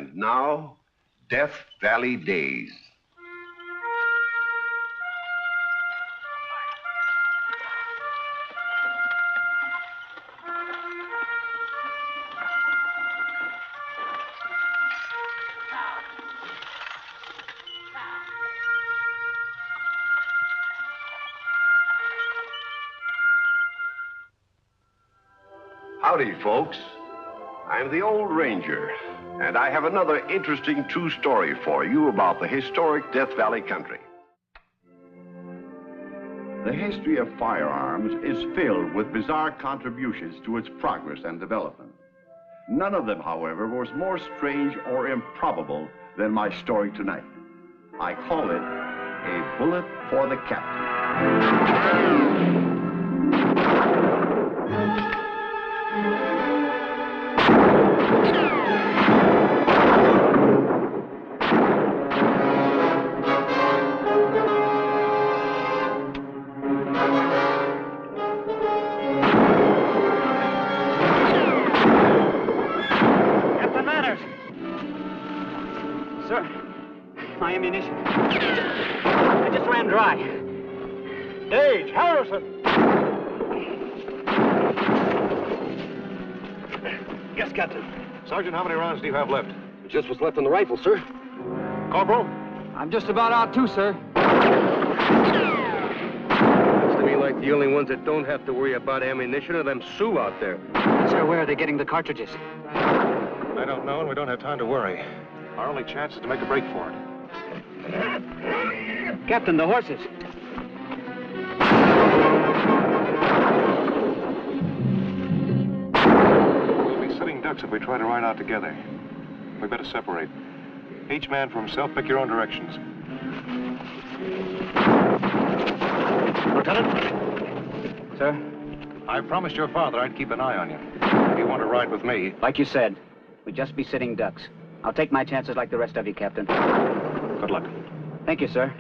And now, Death Valley Days. Howdy, folks. I'm the old ranger, and I have another interesting true story for you about the historic Death Valley country. The history of firearms is filled with bizarre contributions to its progress and development. None of them, however, was more strange or improbable than my story tonight. I call it A Bullet for the Captain. Sergeant, how many rounds do you have left? Just what's left in the rifle, sir. Corporal? I'm just about out too, sir. Looks to me like the only ones that don't have to worry about ammunition are them Sioux out there. Sir, where are they getting the cartridges? I don't know, and we don't have time to worry. Our only chance is to make a break for it. Captain, the horses. Ducks if we try to ride out together. We better separate. Each man for himself, pick your own directions. Lieutenant? Sir? I promised your father I'd keep an eye on you. If you want to ride with me... Like you said, we'd just be sitting ducks. I'll take my chances like the rest of you, Captain. Good luck. Thank you, sir.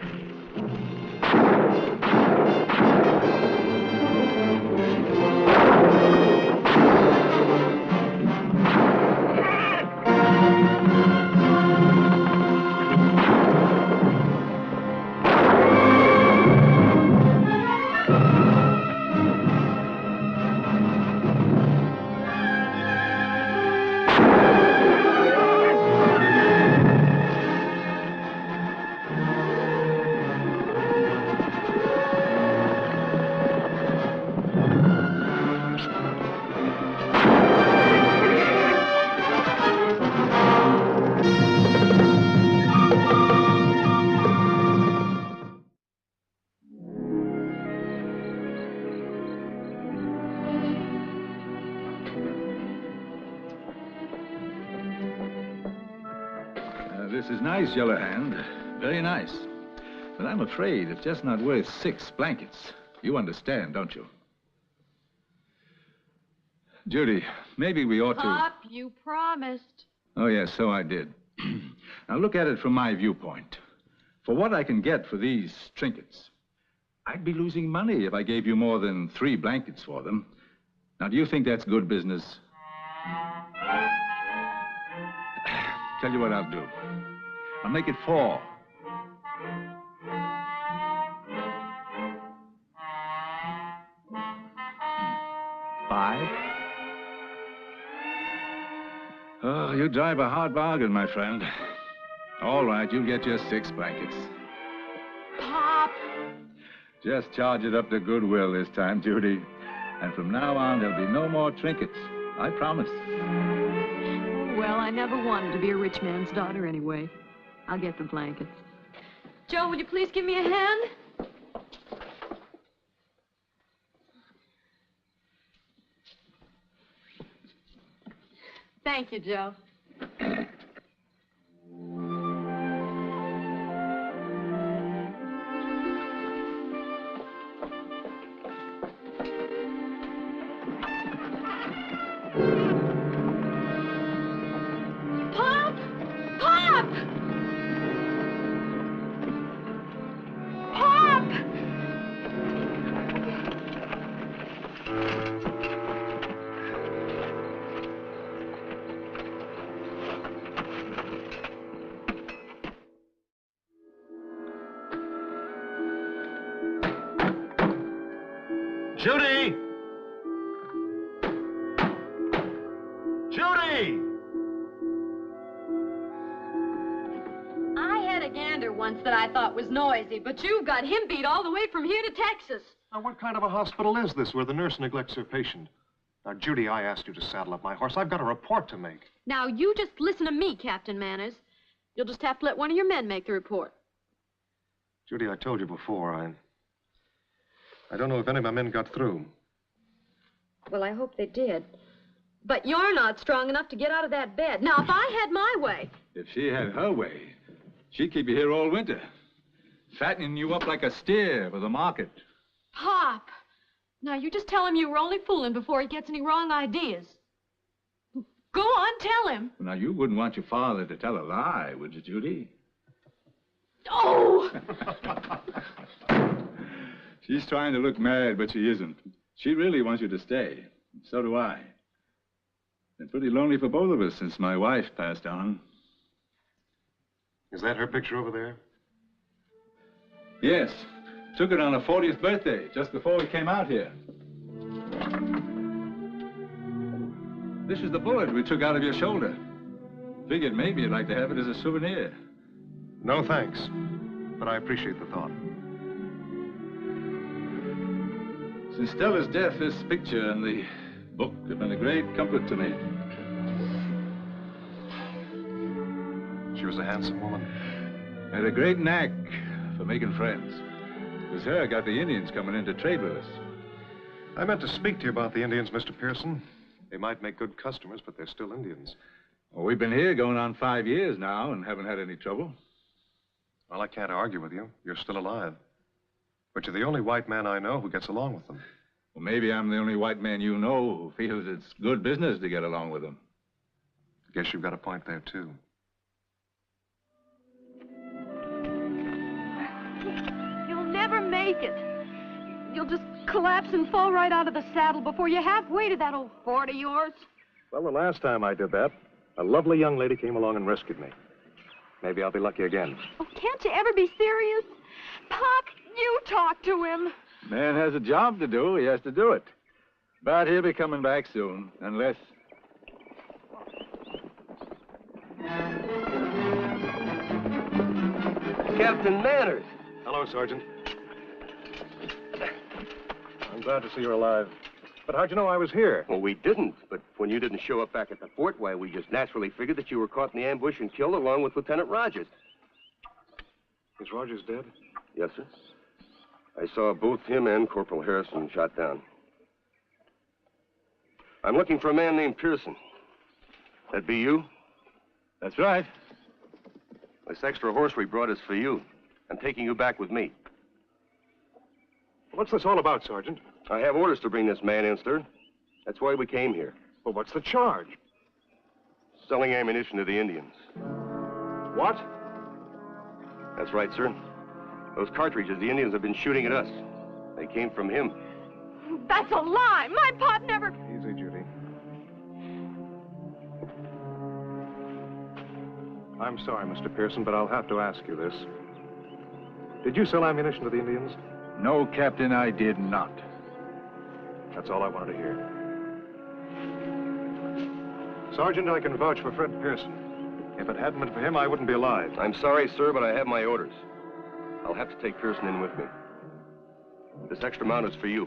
This is nice, Yellowhand. Very nice. But I'm afraid it's just not worth 6 blankets. You understand, don't you? Judy, maybe we ought to... Pop, you promised. Oh, yes, so I did. Now, look at it from my viewpoint. For what I can get for these trinkets, I'd be losing money if I gave you more than 3 blankets for them. Now, do you think that's good business? Tell you what I'll do. I'll make it 4. $5. Oh, you drive a hard bargain, my friend. All right, you'll get your 6 blankets. Pop! Just charge it up to Goodwill this time, Judy. And from now on, there'll be no more trinkets. I promise. Well, I never wanted to be a rich man's daughter anyway. I'll get the blankets. Joe, would you please give me a hand? Thank you, Joe. Pop! Pop! Pop! Judy! Judy! I had a gander once that I thought was noisy, but you've got him beat all the way from here to Texas. Now, what kind of a hospital is this where the nurse neglects her patient? Now, Judy, I asked you to saddle up my horse. I've got a report to make. Now, you just listen to me, Captain Manners. You'll just have to let one of your men make the report. Judy, I told you before, I don't know if any of my men got through. Well, I hope they did. But you're not strong enough to get out of that bed. Now, if I had my way... If she had her way, she'd keep you here all winter, fattening you up like a steer for the market. Pop! Now, you just tell him you were only fooling before he gets any wrong ideas. Go on, tell him. Now, you wouldn't want your father to tell a lie, would you, Judy? Oh! She's trying to look mad, but she isn't. She really wants you to stay. So do I. Been pretty lonely for both of us since my wife passed on. Is that her picture over there? Yes. Took it on her 40th birthday, just before we came out here. This is the bullet we took out of your shoulder. Figured maybe you'd like to have it as a souvenir. No, thanks. But I appreciate the thought. Since Stella's death, this picture and the book have been a great comfort to me. She was a handsome woman. Had a great knack for making friends. It was her got the Indians coming in to trade with us. I meant to speak to you about the Indians, Mr. Pearson. They might make good customers, but they're still Indians. Well, we've been here going on 5 years now and haven't had any trouble. Well, I can't argue with you. You're still alive. But you're the only white man I know who gets along with them. Well, maybe I'm the only white man you know who feels it's good business to get along with them. Guess you've got a point there, too. You'll never make it. You'll just collapse and fall right out of the saddle before you're halfway to that old fort of yours. Well, the last time I did that, a lovely young lady came along and rescued me. Maybe I'll be lucky again. Oh, can't you ever be serious? Pop, you talk to him. Man has a job to do, he has to do it. But he'll be coming back soon, unless... Captain Manners. Hello, Sergeant. I'm glad to see you're alive. But how'd you know I was here? Well, we didn't, but when you didn't show up back at the fort, why, we just naturally figured that you were caught in the ambush and killed along with Lieutenant Rogers. Is Rogers dead? Yes, sir. I saw both him and Corporal Harrison shot down. I'm looking for a man named Pearson. That be you? That's right. This extra horse we brought is for you. I'm taking you back with me. What's this all about, Sergeant? I have orders to bring this man in, sir. That's why we came here. Well, what's the charge? Selling ammunition to the Indians. What? That's right, sir. Those cartridges the Indians have been shooting at us. They came from him. That's a lie. My pop never... Easy, Judy. I'm sorry, Mr. Pearson, but I'll have to ask you this. Did you sell ammunition to the Indians? No, Captain, I did not. That's all I wanted to hear. Sergeant, I can vouch for Fred Pearson. If it hadn't been for him, I wouldn't be alive. I'm sorry, sir, but I have my orders. I'll have to take Pearson in with me. This extra mount is for you.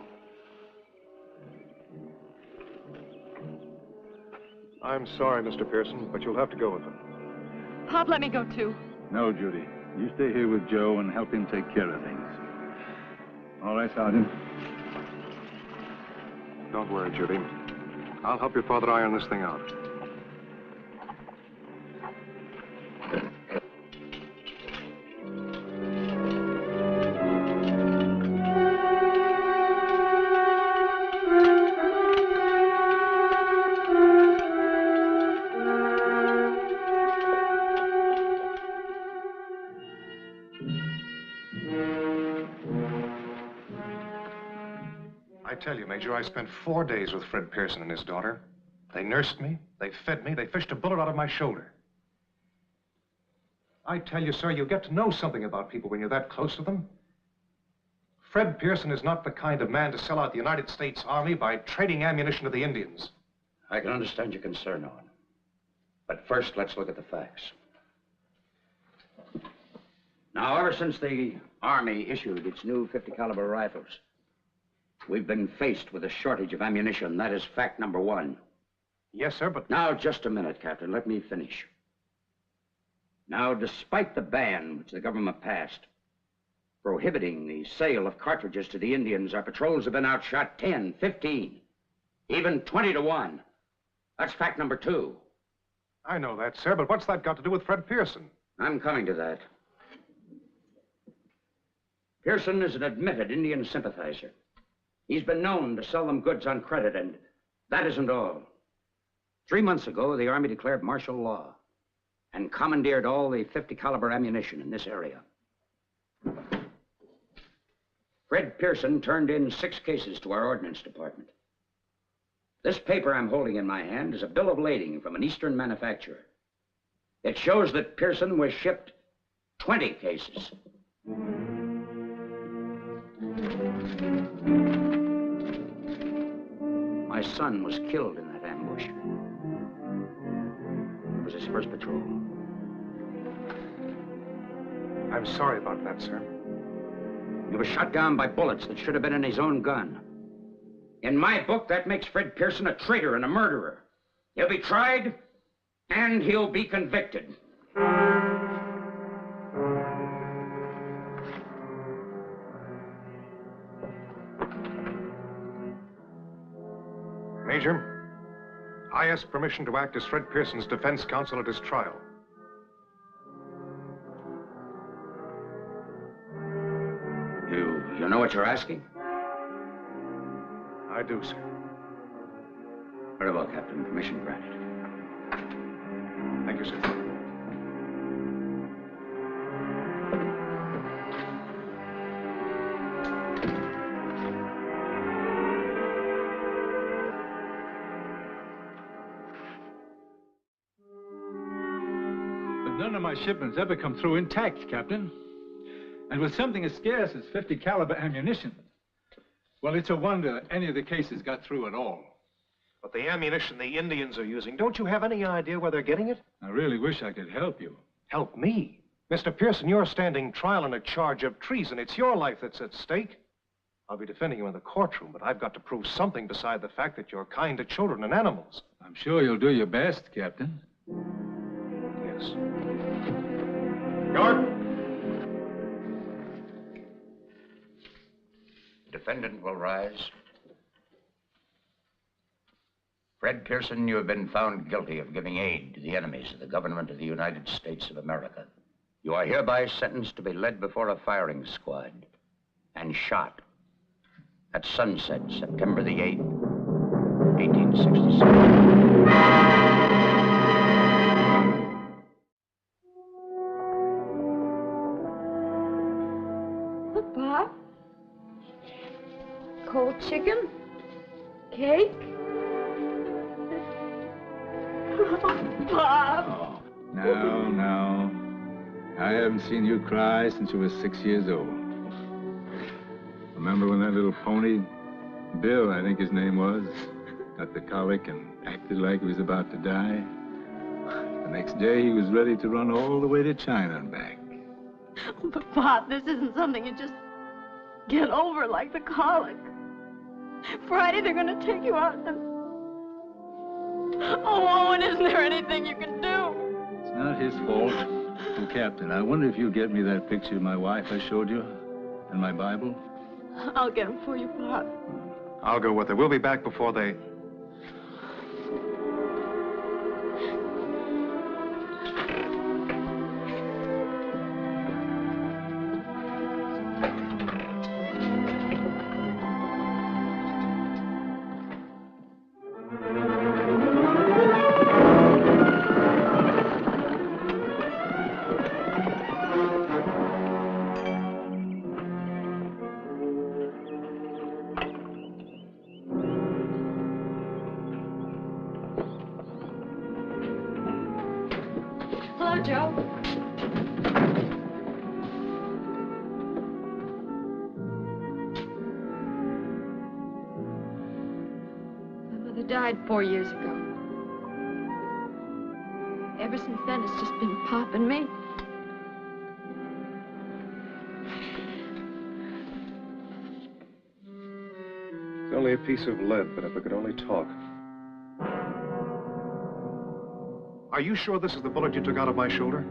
I'm sorry, Mr. Pearson, but you'll have to go with him. Pop, let me go, too. No, Judy. You stay here with Joe and help him take care of things. All right, Sergeant. Don't worry, Judy. I'll help your father iron this thing out. I tell you, Major, I spent 4 days with Fred Pearson and his daughter. They nursed me, they fed me, they fished a bullet out of my shoulder. I tell you, sir, you get to know something about people when you're that close to them. Fred Pearson is not the kind of man to sell out the United States Army by trading ammunition to the Indians. I can understand your concern, Owen. But first, let's look at the facts. Now, ever since the Army issued its new 50 caliber rifles, we've been faced with a shortage of ammunition. That is fact number one. Yes, sir, but... Now, just a minute, Captain. Let me finish. Now, despite the ban which the government passed prohibiting the sale of cartridges to the Indians, our patrols have been outshot 10, 15, even 20 to 1. That's fact number two. I know that, sir, but what's that got to do with Fred Pearson? I'm coming to that. Pearson is an admitted Indian sympathizer. He's been known to sell them goods on credit, and that isn't all. 3 months ago, the Army declared martial law and commandeered all the 50 caliber ammunition in this area. Fred Pearson turned in 6 cases to our Ordnance Department. This paper I'm holding in my hand is a bill of lading from an Eastern manufacturer. It shows that Pearson was shipped 20 cases. My son was killed in that ambush. It was his first patrol. I'm sorry about that, sir. He was shot down by bullets that should have been in his own gun. In my book, that makes Fred Pearson a traitor and a murderer. He'll be tried, and he'll be convicted. Major, I ask permission to act as Fred Pearson's defense counsel at his trial. You know what you're asking? I do, sir. Very well, Captain. Permission granted. Thank you, sir. But none of my shipments ever come through intact, Captain. And with something as scarce as 50 caliber ammunition, well, it's a wonder any of the cases got through at all. But the ammunition the Indians are using, don't you have any idea where they're getting it? I really wish I could help you. Help me? Mr. Pearson, you're standing trial on a charge of treason. It's your life that's at stake. I'll be defending you in the courtroom, but I've got to prove something beside the fact that you're kind to children and animals. I'm sure you'll do your best, Captain. Yes. Guard! The defendant will rise. Fred Pearson, you have been found guilty of giving aid to the enemies of the government of the United States of America. You are hereby sentenced to be led before a firing squad and shot at sunset, September the 8th, 1867. Look, Bob. Cold chicken? Cake? Bob. Oh, now. I haven't seen you cry since you were 6 years old. Remember when that little pony, Bill, I think his name was, got the colic and acted like he was about to die? The next day, he was ready to run all the way to China and back. But, Bob, this isn't something you just get over like the colic. Friday, they're going to take you out and... Oh, Owen, isn't there anything you can do? It's not his fault. Oh, Captain, I wonder if you'll get me that picture of my wife I showed you and my Bible. I'll get them for you, Bob. I'll go with her. We'll be back before they... Hello, Joe. Father died 4 years ago. Ever since then, it's just been Pop and me. It's only a piece of lead, but if I could only talk. Are you sure this is the bullet you took out of my shoulder?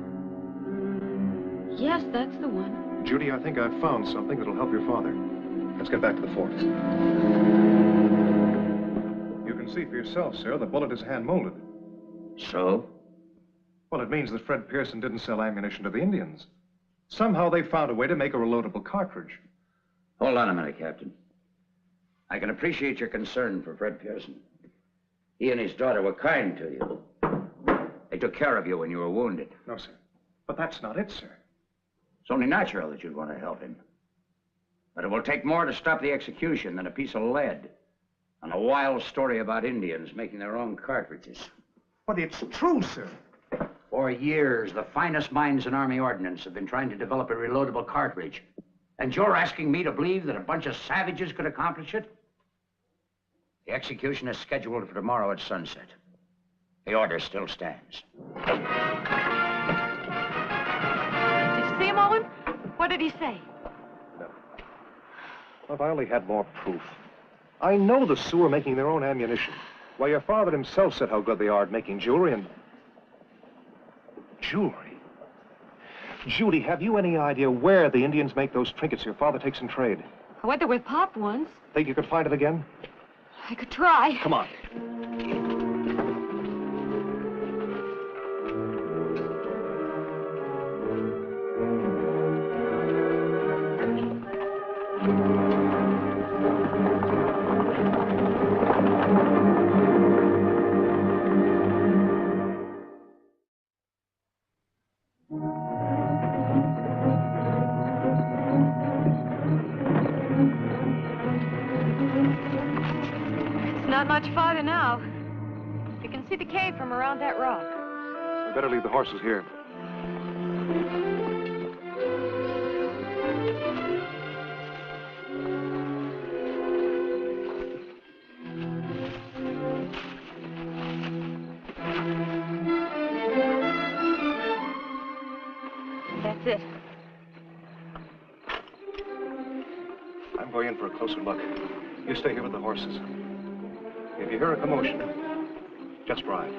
Yes, that's the one. Judy, I think I've found something that'll help your father. Let's get back to the fort. You can see for yourself, sir, the bullet is hand-molded. So? Well, it means that Fred Pearson didn't sell ammunition to the Indians. Somehow they found a way to make a reloadable cartridge. Hold on a minute, Captain. I can appreciate your concern for Fred Pearson. He and his daughter were kind to you. They took care of you when you were wounded. No, sir. But that's not it, sir. It's only natural that you'd want to help him. But it will take more to stop the execution than a piece of lead and a wild story about Indians making their own cartridges. But it's true, sir. For years, the finest minds in Army Ordnance have been trying to develop a reloadable cartridge. And you're asking me to believe that a bunch of savages could accomplish it? The execution is scheduled for tomorrow at sunset. The order still stands. Did you see him, Owen? What did he say? No. Well, if I only had more proof. I know the Sioux are making their own ammunition. Why, your father himself said how good they are at making jewelry and... Jewelry? Judy, have you any idea where the Indians make those trinkets your father takes in trade? I went there with Pop once. Think you could find it again? I could try. Come on. Not much farther now. You can see the cave from around that rock. I better leave the horses here. That's it. I'm going in for a closer look. You stay here with the horses. If you hear a commotion, just ride.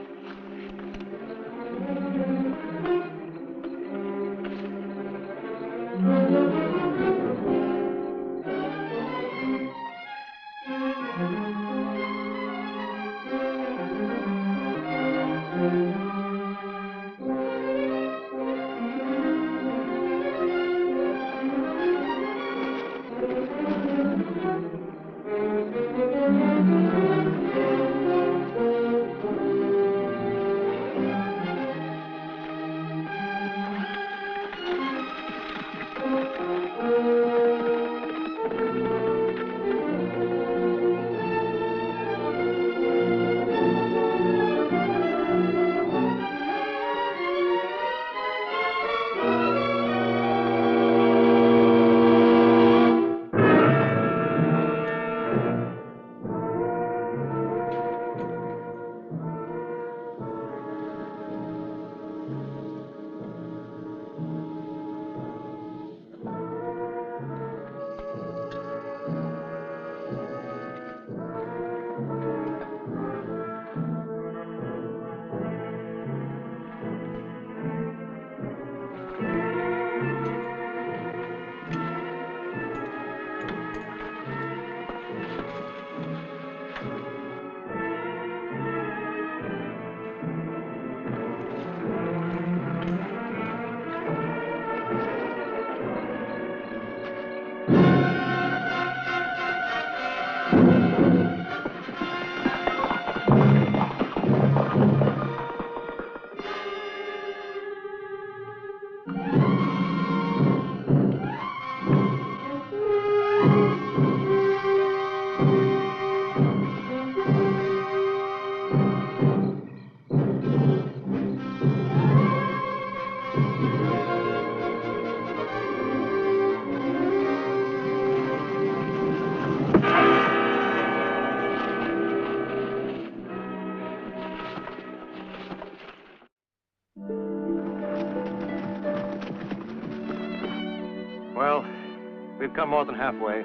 we've come more than halfway.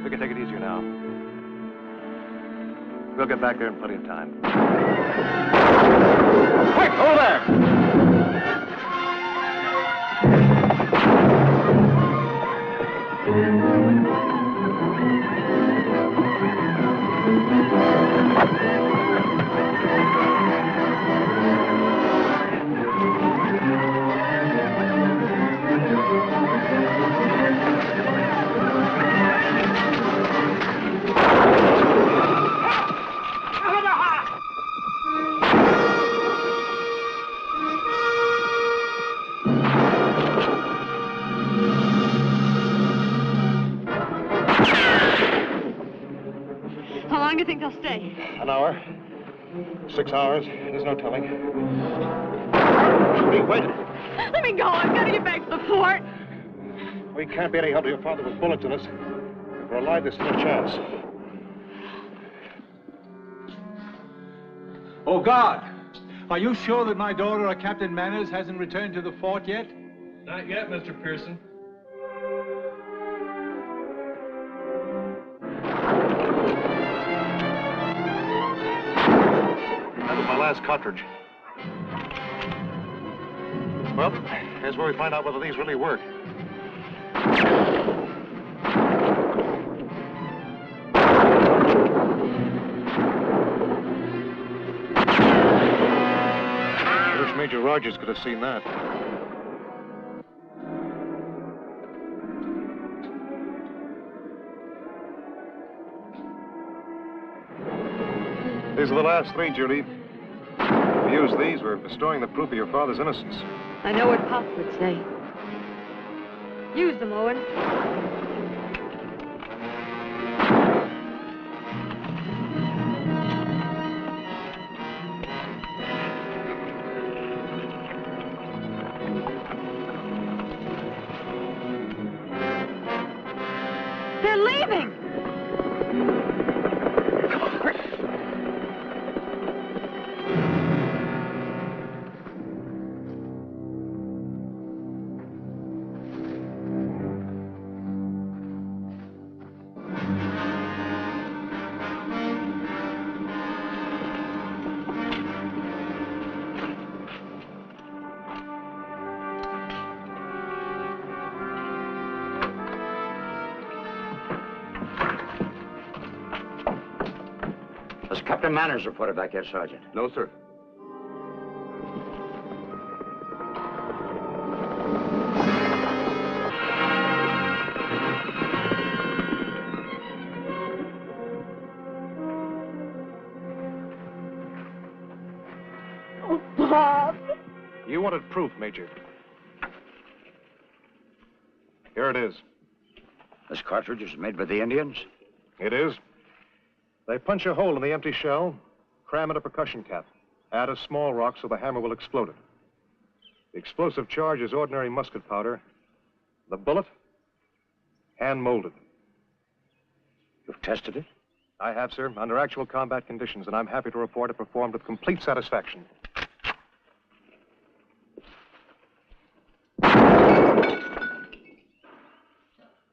We can take it easier now. We'll get back there in plenty of time. Quick, over there! How long do you think they'll stay? An hour. 6 hours. There's no telling. Judy, wait. Let me go. I've got to get back to the fort. We can't be any help to your father with bullets in us. If we're alive, there's still a chance. Oh, God! Are you sure that my daughter, Captain Manners, hasn't returned to the fort yet? Not yet, Mr. Pearson. That was my last cartridge. Well, here's where we find out whether these really work. I wish Major Rogers could have seen that. These are the last 3, Judy. If we use these, we're destroying the proof of your father's innocence. I know what Pop would say. Use them, Owen. They're leaving! Has Captain Manners reported back yet, Sergeant? No, sir. Oh, Bob. You wanted proof, Major. Here it is. This cartridge was made by the Indians? It is. They punch a hole in the empty shell, cram in a percussion cap, add a small rock so the hammer will explode it. The explosive charge is ordinary musket powder. The bullet, hand-molded. You've tested it? I have, sir, under actual combat conditions, and I'm happy to report it performed with complete satisfaction.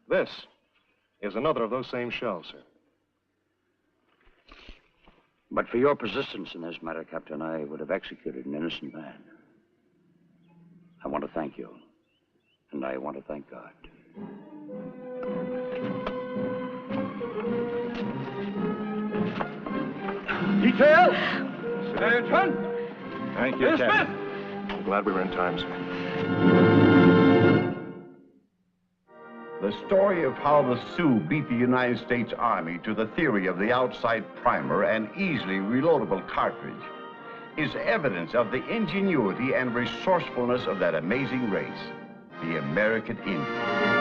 This is another of those same shells, sir. But for your persistence in this matter, Captain, I would have executed an innocent man. I want to thank you. And I want to thank God. Detail! Sergeant. Thank you, Captain. I'm glad we were in time, sir. The story of how the Sioux beat the United States Army to the theory of the outside primer and easily reloadable cartridge is evidence of the ingenuity and resourcefulness of that amazing race, the American Indian.